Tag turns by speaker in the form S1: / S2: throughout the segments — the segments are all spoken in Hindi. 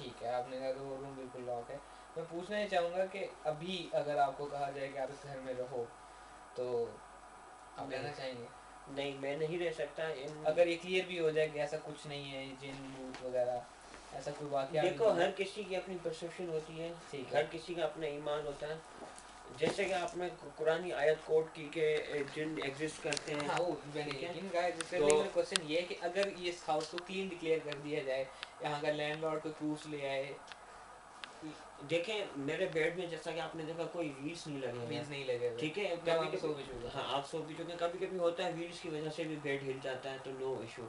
S1: ठीक है, आपने कहा तो वो रूम बिल्कुल लॉक है। मैं पूछना ये चाहूँगा कि अभी अगर आपको कहा जाए कि आप इस घर में रहो, तो आप
S2: नहीं
S1: रहना चाहेंगे?
S2: नहीं, मैं नहीं रह सकता इन।
S1: अगर ये क्लियर भी हो जाए कि ऐसा कुछ नहीं है, ये जिन भूत वगैरह ऐसा कोई वाकया भी
S2: देखो,
S1: नहीं है।
S2: हर किसी की अपनी परसेप्शन होती है,
S1: ठीक है।
S2: हर किसी का अपना ईमान होता है। जैसे कि आपने कुरानी आयत कोट की के जिन एग्जिस्ट करते हैं,
S1: हाँ, वो मैंने
S2: ठीक है।
S1: यकीन कहा है जिसका,
S2: तो
S1: लेकिन मेरा क्वेश्चन ये है कि अगर ये इस हाउस को क्लीन डिक्लेयर कर दिया जाए, यहाँ का लैंडलॉर्ड कोई प्रूफ ले आए।
S2: देखें, मेरे बेड में जैसा कि आपने देखा कोई व्हील्स नहीं लगे हुए हैं,
S1: मीन्स नहीं लगे हुए,
S2: ठीक है।
S1: मैं
S2: कभी
S1: वहाँ पे
S2: कभी,
S1: सो भी चुका।
S2: हाँ आप सो भी चुके हैं, कभी कभी होता है व्हील्स की वजह से भी बेड हिल जाता है, तो no issue.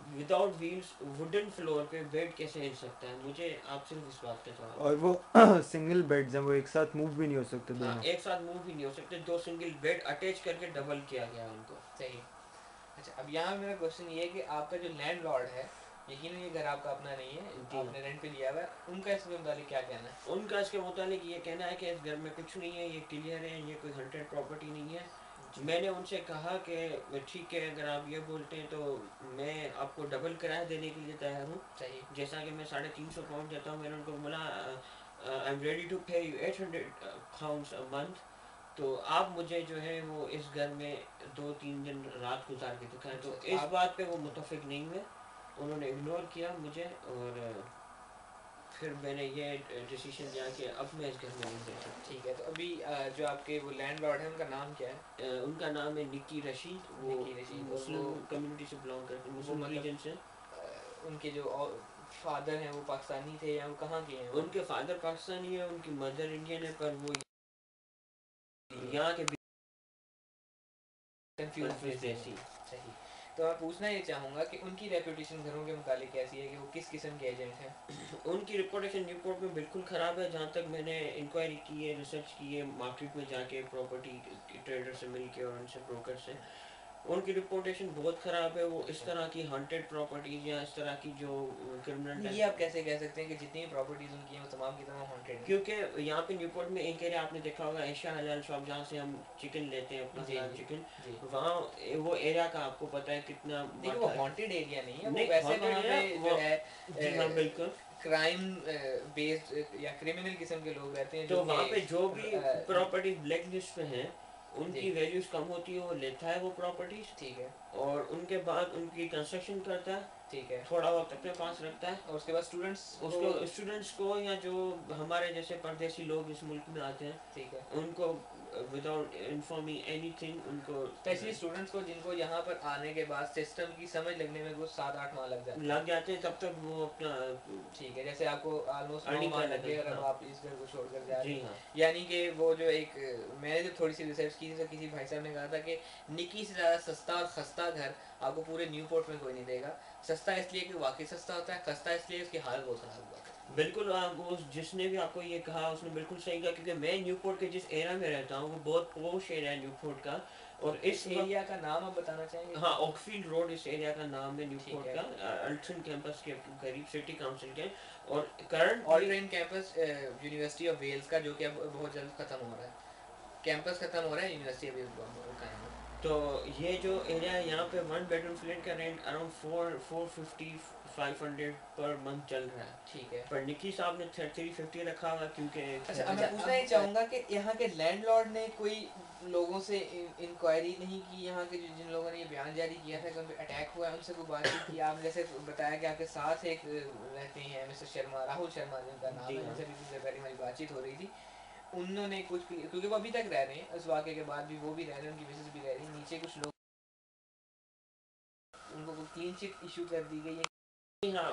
S2: Without wheels wooden floor पे बेड कैसे हिल सकता है? मुझे आप सिर्फ इस बात का जवाब
S3: और
S2: दें।
S3: वो सिंगल बेड्स हैं, वो एक साथ मूव भी नहीं हो सकते
S2: हाँ,
S3: दोनों।
S2: एक साथ मूव भी नहीं हो सकते, दो सिंगल बेड अटैच करके डबल किया गया है उनको।
S1: सही। अच्छा, अब यहाँ मेरा क्वेश्चन ये है कि आपका जो लैंडलॉर्ड है, यकीन ये घर आपका अपना नहीं है,
S2: जी हाँ।
S1: आपने रेंट पे लिया हुआ है, उनका इसके मुताबिक क्या कहना है?
S2: उनका इसके मुताबिक ये कहना है कि इस घर में कुछ नहीं है, ये क्लियर है, ये कोई हंटेड प्रॉपर्टी नहीं है। मैंने उनसे कहा कि ठीक है, अगर आप ये बोलते हैं तो मैं आपको डबल किराया देने के लिए तैयार हूँ।
S1: सही।
S2: जैसा कि मैं 350 पाउंड देता हूँ, मैंने उनको बोला आई एम रेडी टू पे यू 800 अ मंथ। तो आप मुझे जो है वो इस घर में 2-3 दिन रात गुजार के दिखाएं। तो
S1: अच्छा,
S2: इस
S1: आप
S2: बात पे वो मुतफिक नहीं हुए, उन्होंने इग्नोर किया मुझे। और फिर मैंने ये डिसीजन लिया कि अब मैं इस घर में नहीं रह सकता।
S1: ठीक है, तो अभी जो आपके वो लैंडलॉर्ड है उनका नाम क्या है?
S2: उनका नाम है निकी रशीद। वो
S1: निकी रशीद। और
S2: मुस्लिम कम्युनिटी से बिलोंग करते हैं,
S1: वो
S2: मुस्लिम
S1: मतलब
S2: रिलीजन से।
S1: उनके जो फादर हैं वो पाकिस्तानी थे या वो कहाँ के हैं वो?
S2: उनके फादर पाकिस्तानी है, उनकी मदर इंडियन है, पर वो
S1: ये
S2: यहाँ के
S1: कंफ्यूज
S2: कंफ्यूज
S1: जैसी
S2: जैसी।
S1: हैं। सही। तो मैं पूछना ये चाहूँगा कि उनकी रेपुटेशन घरों के मुतालिक कैसी है, कि वो किस किस्म के एजेंट हैं?
S2: उनकी रिपोर्टेशन न्यूपोर्ट में बिल्कुल ख़राब है। जहाँ तक मैंने इंक्वायरी की है, रिसर्च की है, मार्केट में जाके प्रॉपर्टी ट्रेडर से मिल के और उनसे ब्रोकर से, उनकी रिपोर्टेशन बहुत ख़राब है। वो इस
S1: अच्छा।
S2: तरह की हंटेड प्रॉपर्टीज या इस तरह की जो क्रिमिनल
S1: नहीं, ये आप कैसे कह सकते हैं कि जितनी भी प्रॉपर्टीज उनकी हैं वो तमाम की तमाम हॉन्टेड हैं?
S2: क्योंकि यहाँ पे न्यूपोर्ट में एक एरिया आपने देखा होगा, एशिया हलाल शॉप, जहाँ से हम चिकन लेते हैं, अपना
S1: जी
S2: हलाल
S1: जी
S2: चिकन।
S1: जी।
S2: वहाँ वो एरिया का आपको पता है कितना
S1: देखिए, वो हॉन्टेड एरिया नहीं है, वो
S2: नहीं
S1: वैसे
S2: हॉन्टेड
S1: वहाँ
S2: है
S1: पे
S2: वो।
S1: जो है
S2: जी हाँ बिल्कुल।
S1: क्राइम बेस्ड या क्रिमिनल किस्म के लोग रहते हैं जो
S2: तो
S1: कि
S2: वहाँ पे जो भी प्रॉपर्टी ब्लैक लिस्ट पे हैं,
S1: जी।
S2: उनकी वैल्यूज कम होती है, वो लेता है वो प्रॉपर्टीज।
S1: ठीक है।
S2: और उनके बाद उनकी कंस्ट्रक्शन करता है,
S1: ठीक है।
S2: थोड़ा वक्त अपने पास रखता है।
S1: और उसके बाद स्टूडेंट्स को।
S2: उसको स्टूडेंट्स को या जो हमारे जैसे परदेसी लोग इस मुल्क में आते हैं,
S1: ठीक है।
S2: उनको विदाउट इन्फॉर्मिंग एनीथिंग उनको
S1: स्पेशली स्टूडेंट्स को जिनको यहाँ पर आने के बाद सिस्टम की समझ लगने में कुछ 7-8 माह लग जाते हैं।
S2: लग जाते हैं, तब तक वो अपना
S1: ठीक है, जैसे आपको ऑलमोस्ट 9
S2: अर्निंग
S1: माह
S2: कर
S1: लग
S2: लेते
S1: गए
S2: हैं।
S1: और अब
S2: हाँ
S1: आप इस घर को छोड़कर जा रहे
S2: जी
S1: हैं।
S2: हाँ।
S1: यानी कि वो जो एक मैंने जो थोड़ी सी रिसर्च की थी तो किसी भाई साहब ने कहा था कि निकी से ज़्यादा सस्ता और खस्ता घर आपको पूरे न्यूपोर्ट में कोई नहीं देगा। सस्ता इसलिए कि वाकई सस्ता होता है, खस्ता इसलिए उसकी हालत बहुत ख़राब हुआ है।
S2: बिल्कुल, आप वो जिसने भी आपको ये कहा उसने बिल्कुल सही कहा, क्योंकि मैं न्यूपोर्ट के जिस एरिया में रहता हूँ वो बहुत पोश एरिया है न्यूपोर्ट का। और
S1: इस
S2: इस
S1: एरिया
S2: वक्त,
S1: का नाम आप बताना चाहेंगे?
S2: हाँ, ऑकफील्ड रोड इस एरिया का नाम है
S1: ठीक
S2: न्यूपोर्ट
S1: है।
S2: का, अल्टन कैंपस के करीब, सिटी काउंसिल के। और
S1: all
S2: currently
S1: train campus University of Wales का, जो कि अब बहुत जल्द ख़त्म हो रहा है। कैंपस ख़त्म हो रहा है, यूनिवर्सिटी अभी कायम है।
S2: तो ये जो एरिया है, यहाँ पे 1 बेडरूम फ्लैट का रेंट अराउंड 450-500 पर मंथ चल रहा है।
S1: ठीक है।
S2: पर निकी साहब ने 350 रखा हुआ, क्योंकि
S1: अच्छा, अब मैं पूछना ही चाहूँगा कि यहाँ के लैंडलॉर्ड ने कोई लोगों से इंक्वायरी नहीं की, यहाँ के जिन लोगों ने ये बयान जारी किया था कि उन पर अटैक हुआ है, उनसे कोई बातचीत की? आप जैसे बताया कि आपके साथ एक रहते हैं मिस्टर शर्मा, राहुल शर्मा जिनका नाम
S2: जी
S1: है,
S2: हाँ।
S1: जिनसे भी कुछ देर पहले हमारी बातचीत हो रही थी, उन्होंने कुछ, क्योंकि वो अभी तक रह रहे हैं, इस वाक़े के बाद भी वो भी रह रहे हैं, उनकी मिसेस भी रह रही है, नीचे कुछ लोग, उनको कोई क्लीन चिट इशू कर दी गई है?
S2: जी हाँ,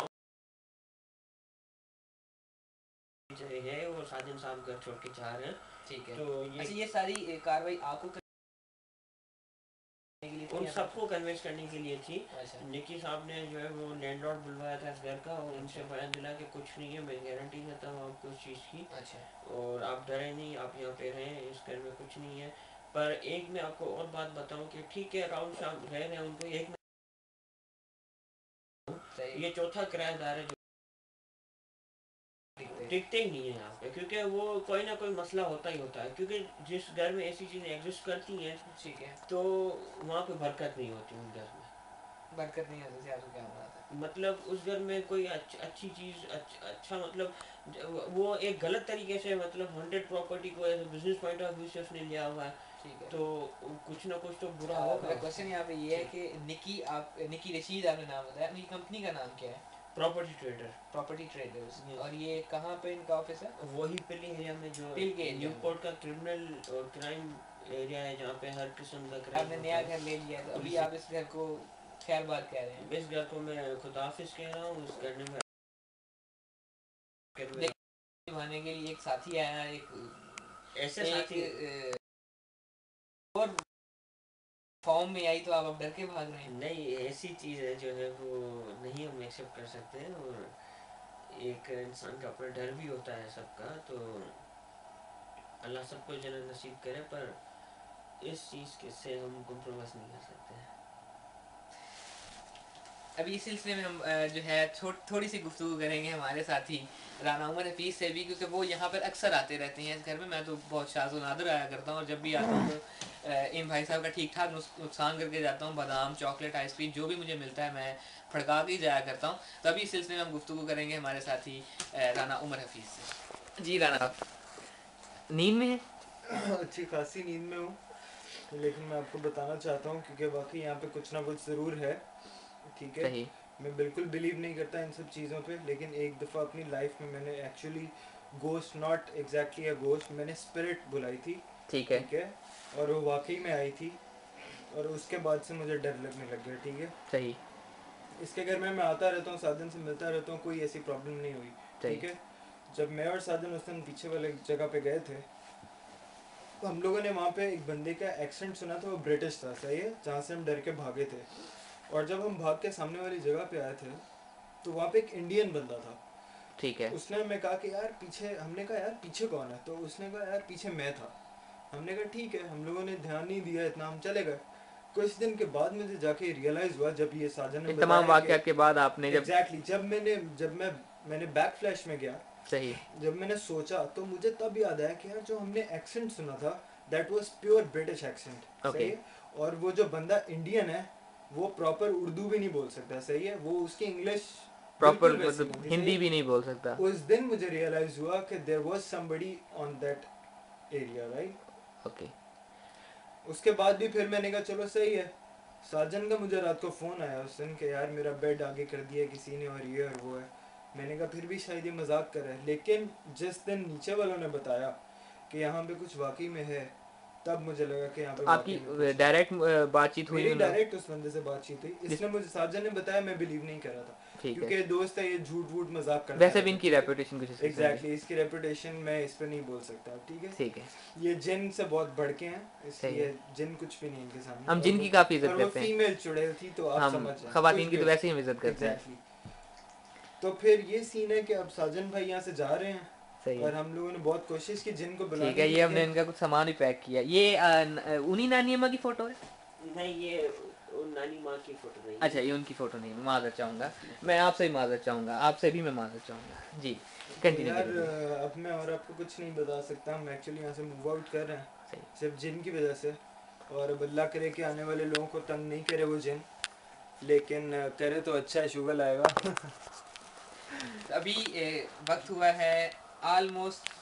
S2: है वो साजिद साहब घर छोड़ के जा रहे हैं।
S1: ठीक है।
S2: तो
S1: अच्छा, ये सारी कार्रवाई आपको करने के लिए थी
S2: उन
S1: या फिर?
S2: सबको कन्विंस करने के लिए थी।
S1: अच्छा।
S2: निकी साहब ने जो है वो लैंडलॉर्ड बुलवाया था इस घर का, और उनसे
S1: अच्छा।
S2: बयान दिला कि कुछ नहीं है, मैं गारंटी देता हूँ आपको उस चीज़ की,
S1: अच्छा।
S2: और आप डरे नहीं, आप यहाँ पे रहें, इस घर में कुछ नहीं है। पर एक मैं आपको और बात बताऊँ कि ठीक है, राहुल साहब रह रहे हैं, उनको एक
S1: सही।
S2: ये चौथा किराएदार है जो
S1: दिखते हैं।
S2: टिकते ही नहीं है यहाँ पे, क्योंकि वो कोई ना कोई मसला होता ही होता है। क्योंकि जिस घर में ऐसी चीज़ें एग्जिस्ट करती हैं,
S1: ठीक है।
S2: तो वहाँ पे बरकत नहीं होती उन घर में।
S1: बरकत नहीं होती थी, आपको क्या हो रहा था?
S2: मतलब उस घर में कोई अच्छी चीज़ अच्छा मतलब वो एक गलत तरीके से मतलब हॉन्टेड प्रॉपर्टी को as business point of view से उसने लिया हुआ है,
S1: ठीक है।
S2: तो कुछ ना कुछ तो बुरा होगा
S1: मेरा
S2: उसको।
S1: क्वेश्चन यहाँ पे ये है
S2: जी।
S1: कि निकी रशीद आपने नाम बताया, उनकी कंपनी का नाम क्या है?
S2: Property trader.
S1: Property traders.
S2: Yes.
S1: और ये कहाँ पे इनका ऑफिस है?
S2: वही पिल एरिया में जो
S1: पिल के एरिया में।
S2: न्यूपोर्ट का क्रिमिनल और क्राइम एरिया है जहाँ पे हर किस्म का क्राइम
S1: आपने
S2: होता
S1: नया
S2: है।
S1: घर ले लिया तो अभी
S2: पुलिस
S1: आप इस घर को खैर बात कह रहे हैं?
S2: इस घर को मैं खुदाफिज कह रहा हूँ, इस घर में
S1: निभाने के लिए एक साथी आया, एक
S2: ऐसे साथी
S1: और फॉर्म में आई तो आप अब डर के भाग रहे हैं?
S2: नहीं, ऐसी चीज़ है जो है वो नहीं हम एक्सेप्ट कर सकते हैं, और एक इंसान का अपना डर भी होता है सबका, तो अल्लाह सबको जन्नत नसीब करे, पर इस चीज़ के से हम कॉम्प्रोमाइज़ नहीं कर सकते हैं।
S1: अभी इस सिलसिले में हम जो है थोड़ी सी गुफ्तगू करेंगे हमारे साथी राना उमर हफीज़ से भी, क्योंकि वो यहाँ पर अक्सर आते रहते हैं इस घर में। मैं तो बहुत शाज़ नादर आया करता हूँ, और जब भी आता हूँ तो इन भाई साहब का ठीक ठाक नुकसान करके जाता हूँ। बादाम, चॉकलेट, आइसक्रीम जो भी मुझे मिलता है मैं फड़का के ही जाया करता हूँ। तो अभी इस सिलसिले में हम गुफ्तगू करेंगे हमारे साथी राना उमर हफीज़ से। जी राना साहब, नींद में है?
S3: अच्छी खासी नींद में हूँ, लेकिन मैं आपको बताना चाहता हूँ क्योंकि वाकई यहाँ पे कुछ ना कुछ ज़रूर है, ठीक है।
S1: सही।
S3: मैं बिल्कुल बिलीव नहीं करता इन सब चीज़ों पे, लेकिन एक दफ़ा अपनी लाइफ में मैंने actually ghost, not exactly a ghost, मैंने स्पिरिट बुलाई थी,
S1: ठीक है।
S3: ठीक है, और वो वाकई में आई थी, और उसके बाद से मुझे डर लगने लग गया, ठीक है।
S1: सही।
S3: इसके घर में मैं आता रहता हूँ, साधन से मिलता रहता हूँ, कोई ऐसी प्रॉब्लम नहीं हुई, ठीक है। जब मैं और साधन उस दिन पीछे वाले जगह पे गए थे, तो हम लोगों ने वहाँ पे एक बंदे का एक्सेंट सुना था, वो ब्रिटिश था, सही है, जहाँ से हम डर के भागे थे। और जब हम भाग के सामने वाली जगह पे आए थे, तो वहाँ पे एक इंडियन बंदा था,
S1: ठीक है।
S3: उसने हमें कहा कि यार पीछे, हमने कहा यार पीछे कौन है, तो उसने कहा यार पीछे मैं था। हमने कहा ठीक है, हम लोगों ने ध्यान नहीं दिया इतना, हम चले गए। कुछ दिन के बाद मुझे जाके रियलाइज हुआ, जब ये साजन ने
S1: इन तमाम वाक़यात के बाद आपने जब
S3: एग्जैक्टली जब मैंने बैक फ्लैश में गया,
S1: सही,
S3: जब मैंने सोचा तो मुझे तब याद आया कि यार जो हमने एक्सेंट सुना था that was pure British accent, सही है। और वो जो बंदा इंडियन है वो प्रॉपर उर्दू भी नहीं बोल सकता, सही है, वो उसकी इंग्लिश
S1: प्रॉपर
S3: बिल्कुल वैसी
S1: मतलब
S3: नहीं थी,
S1: हिंदी
S3: सही है?
S1: भी नहीं बोल सकता।
S3: उस दिन मुझे रियलाइज हुआ कि there was somebody on that area, right.
S1: Okay.
S3: उसके बाद भी फिर मैंने कहा चलो सही है। साजन का मुझे रात को फ़ोन आया उस दिन कि यार मेरा बेड आगे कर दिया किसी ने, और ये और वो है। मैंने कहा फिर भी शायद ये मजाक कर रहा है, लेकिन जिस दिन नीचे वालों ने बताया कि यहाँ पे कुछ वाकई में है, तब मुझे लगा कि यहाँ पे
S1: आपकी
S3: वाकई में कुछ है।
S1: डायरेक्ट बातचीत हुई
S3: मेरी
S1: उन लोग?
S3: डायरेक्ट उस बंदे से बातचीत हुई, इसने मुझे, साजन ने बताया, मैं बिलीव नहीं कर रहा था
S1: ठीक
S3: क्योंकि
S1: है।
S3: दोस्त है, ये झूठ वूठ मजाक करता
S1: वैसे भी
S3: रहता है,
S1: इनकी
S3: ठीक है?
S1: रेपुटेशन कुछ इस किस्म की।
S3: एग्जैक्टली, इसकी रेपुटेशन मैं इस पे नहीं बोल सकता, ठीक है।
S1: ठीक है।
S3: ये जिन से बहुत बढ़ के हैं,
S1: सही
S3: इसलिए
S1: है।
S3: जिन कुछ भी नहीं इनके सामने।
S1: हम
S3: और
S1: जिन
S3: वो-
S1: की काफ़ी इज्जत
S3: और वो
S1: करते हैं।
S3: फीमेल चुड़ैल थी, तो आप
S1: हम
S3: समझ जाएं,
S1: खवातीन
S3: कुछ
S1: की
S3: भी
S1: तो
S3: हो
S1: वैसे ही हम इज्जत करते हैं।
S3: एग्जैक्टली। तो फिर ये सीन है कि अब साजन भाई यहाँ से जा रहे हैं,
S1: सही
S3: और
S1: है।
S3: हम लोगों ने बहुत कोशिश की जिन को बुलाने
S1: ठीक है,
S3: की,
S1: ये हमने
S3: लेकिन
S1: इनका कुछ सामान भी पैक किया। ये उन्हीं नानी अम्मा की फ़ोटो है?
S2: नहीं, ये नानी माँ की फोटो नहीं है।
S1: अच्छा, ये उनकी फ़ोटो नहीं है। मैं माज़रत चाहूँगा, मैं आपसे भी माज़रत चाहूँगा, आपसे भी मैं माज़रत चाहूँगा। जी
S3: तो
S1: कंटिन्यू
S3: यार
S1: करिए।
S3: अब मैं और आपको कुछ नहीं बता सकता, हम एक्चुअली यहाँ से मूव आउट कर रहे हैं
S1: सही।
S3: सिर्फ जिन की वजह से, और अब अल्लाह करे कि आने वाले लोगों को तंग नहीं करे वो जिन, लेकिन करे तो अच्छा है, शुगर आएगा।
S1: अभी वक्त हुआ है ऑलमोस्ट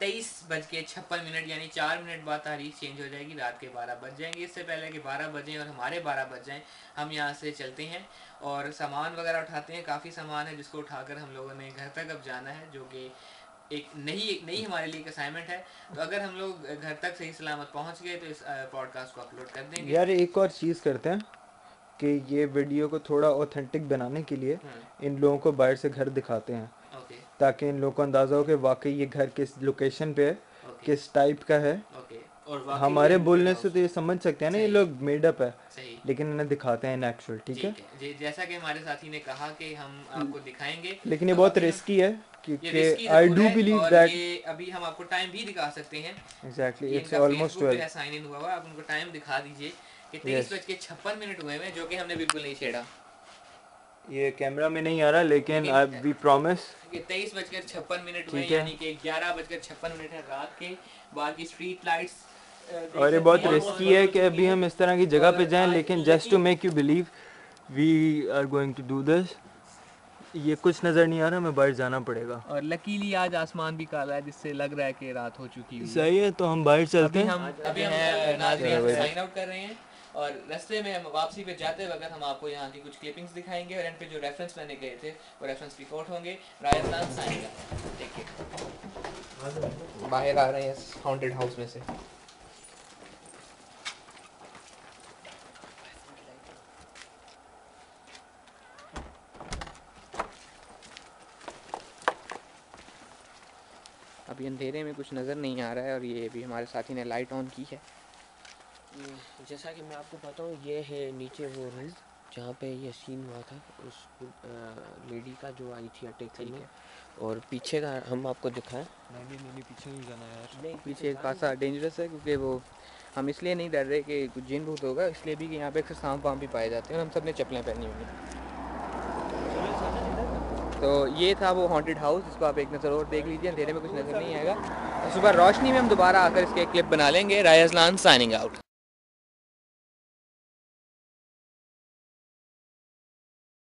S1: 23:56, यानी 4 मिनट बाद तारीख चेंज हो जाएगी, रात के 12 बज जाएंगे। इससे पहले कि 12 बजें और हमारे 12 बज जाएं, हम यहाँ से चलते हैं और सामान वगैरह उठाते हैं। काफ़ी सामान है जिसको उठाकर हम लोगों ने घर तक अब जाना है, जो कि एक नई हमारे लिए एक असाइनमेंट है। तो अगर हम लोग घर तक सही सलामत पहुँच गए तो इस पॉडकास्ट को अपलोड कर देंगे।
S3: यार एक और चीज़ करते हैं कि ये वीडियो को थोड़ा ऑथेंटिक बनाने के लिए इन लोगों को बाहर से घर दिखाते हैं,
S1: ओके
S3: ताकि इन लोगों को अंदाज़ा हो कि वाकई ये घर किस लोकेशन पे है,
S1: ओके
S3: किस टाइप का है।
S1: ओके। और
S3: हमारे बोलने से तो ये समझ सकते हैं ना ये
S1: सही।
S3: लोग मेडअप है,
S1: सही।
S3: लेकिन इन्हें दिखाते हैं इन एक्चुअल, ठीक है।
S1: जैसा कि हमारे साथी ने कहा कि हम आपको दिखाएंगे,
S3: लेकिन ये
S1: तो
S3: बहुत
S1: अभी हम
S3: रिस्की है,
S1: ये
S3: क्योंकि
S1: रिस्की
S3: आई
S1: जरूर
S3: डू
S1: है,
S3: बिलीव
S1: और
S3: दैट
S1: ये अभी हम आपको टाइम भी दिखा सकते हैं।
S3: एग्जैक्टली
S1: ये
S3: इट्स
S1: इनका
S3: ऑलमोस्ट
S1: फेसबुक पे
S3: 12।
S1: है, साइन इन हुआ हुआ है। आप उनको टाइम दिखा दीजिए कि
S3: यस,
S1: 23:56 हुए हैं, जो कि हमने बिल्कुल नहीं छेड़ा।
S3: ये कैमरा में नहीं आ रहा, लेकिन
S1: लेकिन
S3: वी प्रॉमिस
S1: कि 23:56 हुए,
S3: ठीक है।
S1: यानी कि 11:56 है रात के। बाकी स्ट्रीट लाइट्स
S3: और ये बहुत रिस्की है कि अभी हम इस तरह की जगह पे जाएं, लेकिन just to make you believe we are going to do this. ये कुछ नज़र नहीं आ रहा, हमें बाहर जाना पड़ेगा।
S1: और लकीली आज आसमान भी काला है जिससे लग रहा है कि रात हो चुकी है।
S3: सही है, तो हम बाहर चलते हैं।
S1: अभी हम नाज़रीन साइन आउट कर रहे हैं और रास्ते में हम वापसी पे जाते वक्त हम आपको यहाँ की कुछ क्लिपिंग्स दिखाएंगे और एंड पे जो रेफरेंस लेने गए थे वो रेफरेंस भी कोट होंगे। राजस्थान साइन का देखिए बाहर आ रहे हैं हॉन्टेड हाउस में से। अभी अंधेरे में कुछ नज़र नहीं आ रहा है और ये अभी हमारे साथी ने लाइट ऑन की है।
S2: जैसा कि मैं आपको बताऊं, ये है नीचे वो रूम जहाँ पे ये सीन हुआ था उस लेडी का जो आई थी अटैक करने, और पीछे का हम आपको दिखाएं।
S3: नहीं पीछे नहीं जाना यार,
S2: नहीं,
S1: पीछे खासा डेंजरस है क्योंकि वो हम इसलिए नहीं डर रहे कि कुछ जिन भूत होगा, इसलिए भी कि यहाँ पे अक्सर सांप वाम भी पाए जाते हैं और हम सब ने चप्पलें पहनी हुई हैं। तो ये था वो हॉन्टेड हाउस, जिसको आप एक नज़र और देख लीजिए। अंधेरे में कुछ नज़र नहीं आएगा। सुबह रोशनी में हम दोबारा आकर इसके एक क्लिप बना लेंगे। राय असलान साइनिंग आउट।